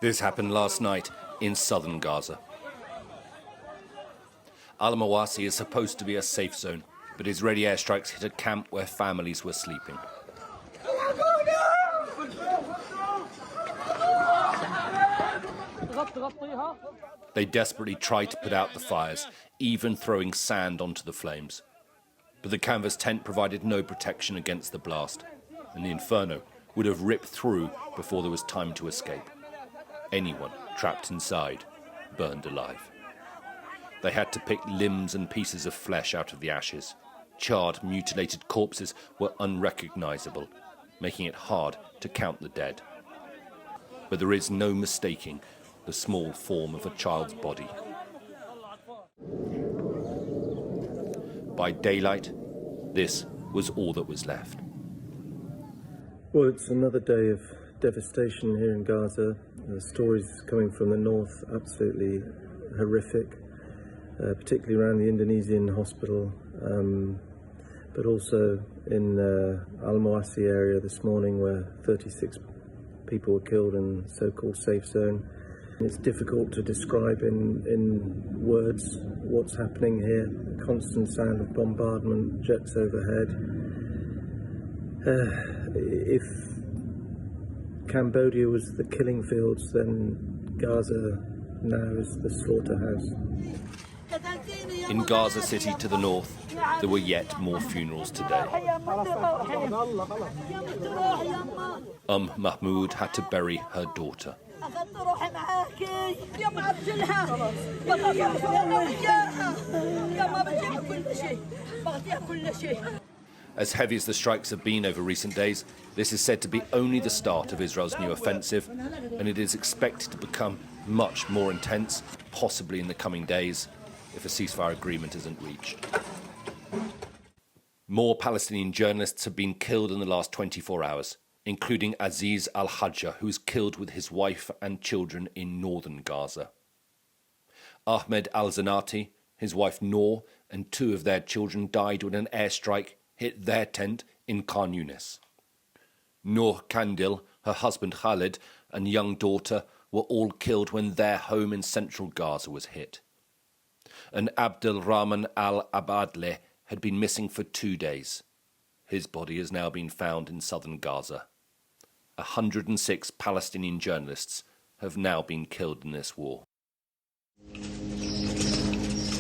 This happened last night in southern Gaza. Al-Mawasi is supposed to be a safe zone, but Israeli airstrikes hit a camp where families were sleeping. They desperately tried to put out the fires, even throwing sand onto the flames. But the canvas tent provided no protection against the blast, and the inferno would have ripped through before there was time to escape. Anyone trapped inside burned alive. They had to pick limbs and pieces of flesh out of the ashes. Charred, mutilated corpses were unrecognizable, making it hard to count the dead. But there is no mistaking the small form of a child's body. By daylight, this was all that was left. Well, it's another day of devastation here in Gaza. The stories coming from the north, absolutely horrific, particularly around the Indonesian hospital, but also in Al-Mawasi area this morning where 36 people were killed in the so-called safe zone. It's difficult to describe in words what's happening here. The constant sound of bombardment, jets overhead. If Cambodia was the killing fields, then Gaza now is the slaughterhouse. In Gaza City to the north, there were yet more funerals today. Mahmoud had to bury her daughter. As heavy as the strikes have been over recent days, this is said to be only the start of Israel's new offensive, and it is expected to become much more intense, possibly in the coming days, if a ceasefire agreement isn't reached. More Palestinian journalists have been killed in the last 24 hours, including Aziz al-Hajja, who was killed with his wife and children in northern Gaza. Ahmed al-Zanati, his wife Noor, and 2 of their children died when an airstrike hit their tent in Khan Yunis. Noor Kandil, her husband Khalid, and young daughter were all killed when their home in central Gaza was hit. And Abdel Rahman al-Abadleh had been missing for 2 days. His body has now been found in southern Gaza. 106 Palestinian journalists have now been killed in this war.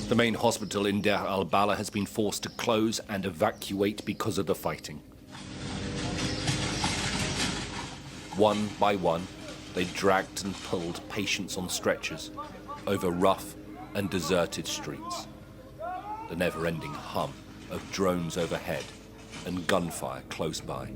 The main hospital in Deir al-Balah has been forced to close and evacuate because of the fighting. One by one, they dragged and pulled patients on stretchers over rough and deserted streets. The never-ending hum of drones overhead and gunfire close by.